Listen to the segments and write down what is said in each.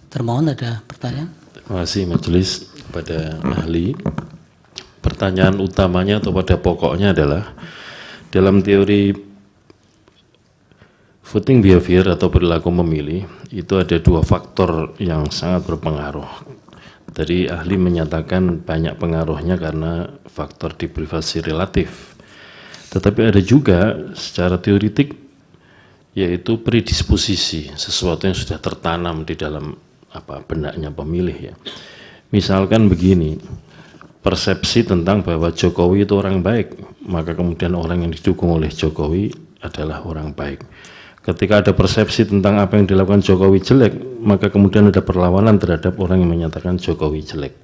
Termohon ada pertanyaan? Terima kasih majelis kepada ahli. Pertanyaan utamanya atau pada pokoknya adalah dalam teori voting behavior atau perilaku memilih itu ada dua faktor yang sangat berpengaruh. Tadi ahli menyatakan banyak pengaruhnya karena faktor deprivasi relatif. Tetapi ada juga secara teoritik yaitu predisposisi, sesuatu yang sudah tertanam di dalam benaknya pemilih ya. Misalkan begini, persepsi tentang bahwa Jokowi itu orang baik, maka kemudian orang yang didukung oleh Jokowi adalah orang baik. Ketika ada persepsi tentang apa yang dilakukan Jokowi jelek, maka kemudian ada perlawanan terhadap orang yang menyatakan Jokowi jelek.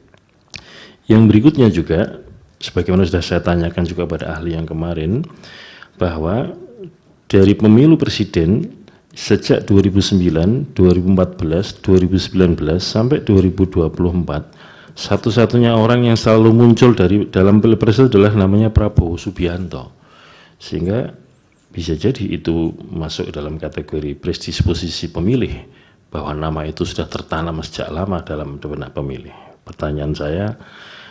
Yang berikutnya juga, sebagaimana sudah saya tanyakan juga pada ahli yang kemarin, bahwa dari pemilu presiden sejak 2009, 2014, 2019 sampai 2024, satu-satunya orang yang selalu muncul dalam pilpres adalah namanya Prabowo Subianto. Sehingga bisa jadi itu masuk dalam kategori predisposisi pemilih, bahwa nama itu sudah tertanam sejak lama dalam benak pemilih. Pertanyaan saya,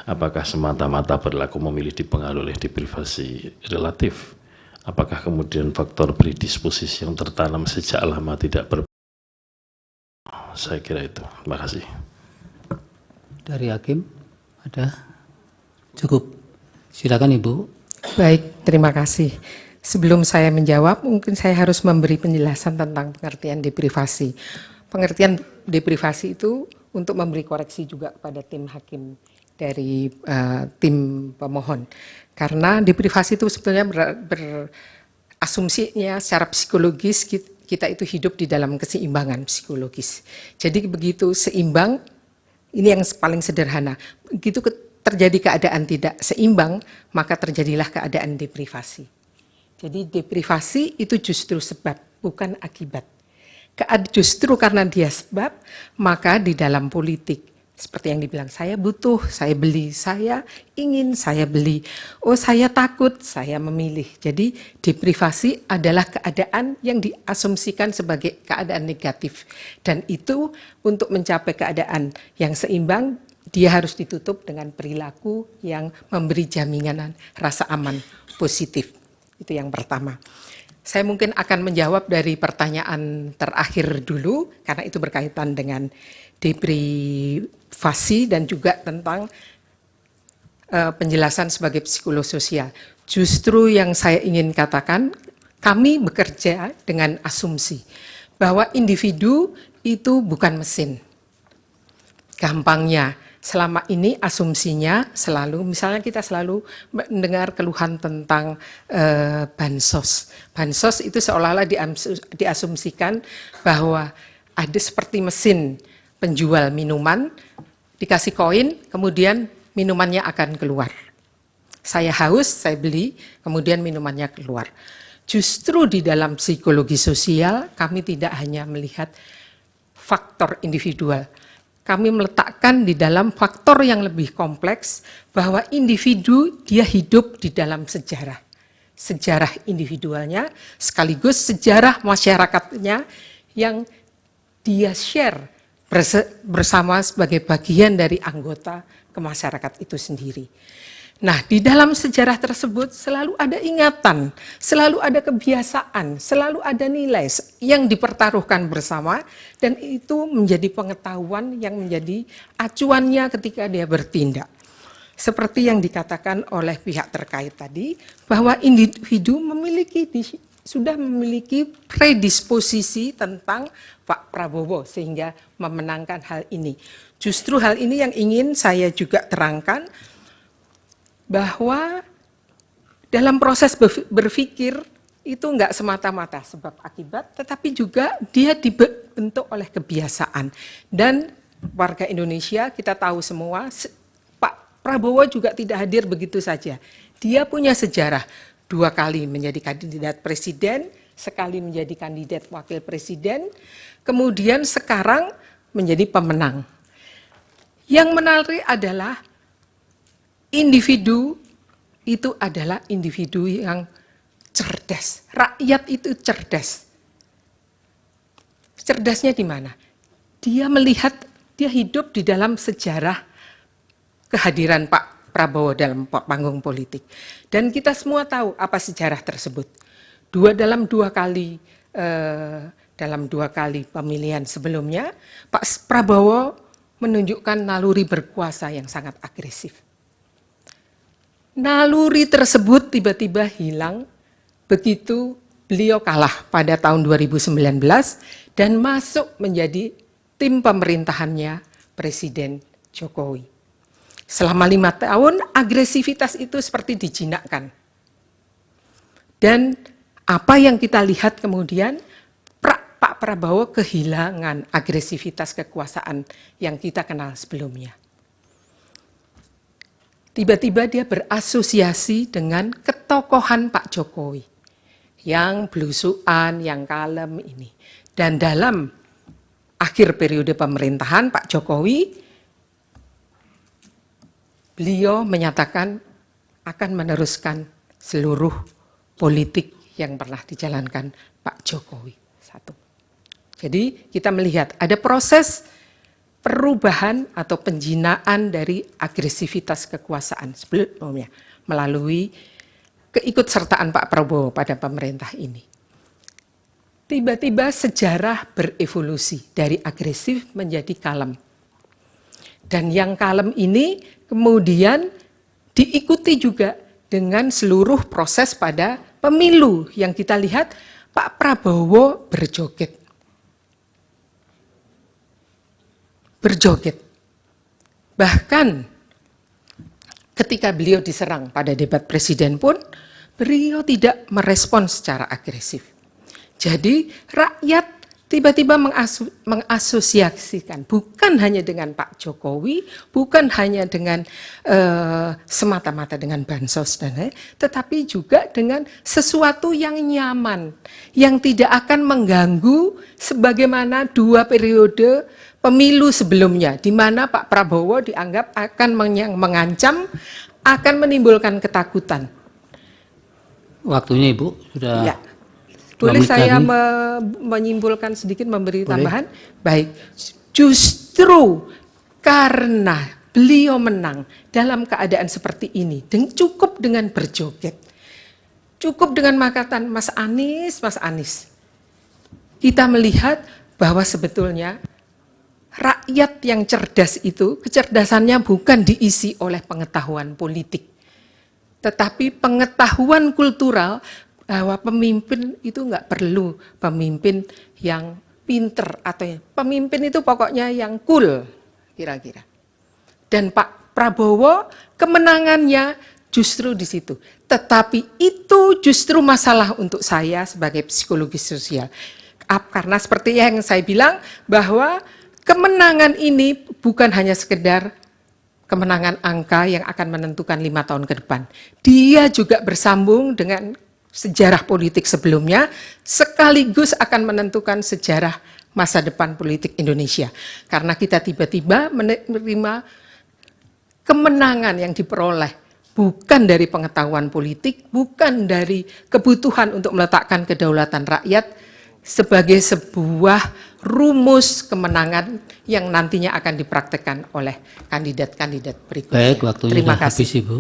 apakah semata-mata perilaku memilih dipengaruhi oleh deprivasi relatif? Apakah kemudian faktor predisposisi yang tertanam sejak lama tidak Saya kira itu. Terima kasih. Dari Hakim ada? Cukup. Silakan Ibu. Baik, terima kasih. Sebelum saya menjawab, mungkin saya harus memberi penjelasan tentang pengertian deprivasi. Pengertian deprivasi itu untuk memberi koreksi juga kepada tim hakim dari tim pemohon. Karena deprivasi itu sebetulnya berasumsinya secara psikologis kita itu hidup di dalam keseimbangan psikologis. Jadi begitu seimbang, ini yang paling sederhana. Begitu terjadi keadaan tidak seimbang, maka terjadilah keadaan deprivasi. Jadi deprivasi itu justru sebab, bukan akibat. Justru karena dia sebab, maka di dalam politik, seperti yang dibilang, saya butuh, saya beli, saya ingin, saya beli. Oh, saya takut, saya memilih. Jadi deprivasi adalah keadaan yang diasumsikan sebagai keadaan negatif. Dan itu untuk mencapai keadaan yang seimbang, dia harus ditutup dengan perilaku yang memberi jaminan rasa aman positif. Itu yang pertama. Saya mungkin akan menjawab dari pertanyaan terakhir dulu, karena itu berkaitan dengan deprivasi dan juga tentang penjelasan sebagai psikolog sosial. Justru yang saya ingin katakan, kami bekerja dengan asumsi bahwa individu itu bukan mesin. Gampangnya, selama ini asumsinya selalu, misalnya kita selalu mendengar keluhan tentang bansos. Bansos itu seolah-olah diasumsikan bahwa ada seperti mesin penjual minuman, dikasih koin, kemudian minumannya akan keluar. Saya haus, saya beli, kemudian minumannya keluar. Justru di dalam psikologi sosial, kami tidak hanya melihat faktor individual. Kami meletakkan di dalam faktor yang lebih kompleks, bahwa individu dia hidup di dalam sejarah. Sejarah individualnya, sekaligus sejarah masyarakatnya yang dia share bersama sebagai bagian dari anggota ke masyarakat itu sendiri. Nah, di dalam sejarah tersebut selalu ada ingatan, selalu ada kebiasaan, selalu ada nilai yang dipertaruhkan bersama, dan itu menjadi pengetahuan yang menjadi acuannya ketika dia bertindak. Seperti yang dikatakan oleh pihak terkait tadi, bahwa individu sudah memiliki predisposisi tentang Pak Prabowo sehingga memenangkan hal ini. Justru hal ini yang ingin saya juga terangkan, bahwa dalam proses berpikir itu enggak semata-mata sebab akibat, tetapi juga dia dibentuk oleh kebiasaan. Dan warga Indonesia kita tahu semua, Pak Prabowo juga tidak hadir begitu saja. Dia punya sejarah, 2 kali menjadi kandidat presiden, sekali menjadi kandidat wakil presiden, kemudian sekarang menjadi pemenang. Yang menarik adalah individu itu adalah individu yang cerdas. Rakyat itu cerdas. Cerdasnya di mana? dia melihat, dia hidup di dalam sejarah kehadiran Pak Prabowo dalam panggung politik. Dan kita semua tahu apa sejarah tersebut. Dalam dua kali pemilihan sebelumnya, Pak Prabowo menunjukkan naluri berkuasa yang sangat agresif. Naluri tersebut tiba-tiba hilang begitu beliau kalah pada tahun 2019 dan masuk menjadi tim pemerintahannya Presiden Jokowi. Selama 5 tahun agresivitas itu seperti dijinakkan. Dan apa yang kita lihat kemudian, Pak Prabowo kehilangan agresivitas kekuasaan yang kita kenal sebelumnya. Tiba-tiba dia berasosiasi dengan ketokohan Pak Jokowi yang belusuan, yang kalem ini. Dan dalam akhir periode pemerintahan Pak Jokowi, beliau menyatakan akan meneruskan seluruh politik yang pernah dijalankan Pak Jokowi. Jadi kita melihat ada proses perubahan atau penjinaan dari agresivitas kekuasaan sebelumnya melalui keikutsertaan Pak Prabowo pada pemerintah ini. Tiba-tiba sejarah berevolusi dari agresif menjadi kalem. Dan yang kalem ini kemudian diikuti juga dengan seluruh proses pada pemilu yang kita lihat Pak Prabowo berjoget. Bahkan ketika beliau diserang pada debat presiden pun, beliau tidak merespon secara agresif. Jadi rakyat tiba-tiba mengasosiasikan, bukan hanya dengan Pak Jokowi, bukan hanya dengan semata-mata dengan bansos dan lain, tetapi juga dengan sesuatu yang nyaman, yang tidak akan mengganggu sebagaimana 2 periode pemilu sebelumnya, di mana Pak Prabowo dianggap akan mengancam, akan menimbulkan ketakutan. Waktunya Ibu sudah. Ya. Boleh saya menyimpulkan sedikit, memberi tambahan? Baik, justru karena beliau menang dalam keadaan seperti ini, cukup dengan berjoget, cukup dengan makatan Mas Anies, kita melihat bahwa sebetulnya rakyat yang cerdas itu, kecerdasannya bukan diisi oleh pengetahuan politik, tetapi pengetahuan kultural bahwa pemimpin itu enggak perlu pemimpin yang pinter atau pemimpin itu pokoknya yang cool kira-kira. Dan Pak Prabowo kemenangannya justru di situ. Tetapi itu justru masalah untuk saya sebagai psikologi sosial. Karena seperti yang saya bilang bahwa kemenangan ini bukan hanya sekedar kemenangan angka yang akan menentukan 5 tahun ke depan. Dia juga bersambung dengan sejarah politik sebelumnya, sekaligus akan menentukan sejarah masa depan politik Indonesia. Karena kita tiba-tiba menerima kemenangan yang diperoleh bukan dari pengetahuan politik, bukan dari kebutuhan untuk meletakkan kedaulatan rakyat, sebagai sebuah rumus kemenangan yang nantinya akan dipraktekkan oleh kandidat-kandidat berikutnya. Baik, waktunya Terima sudah kasih. habis Ibu.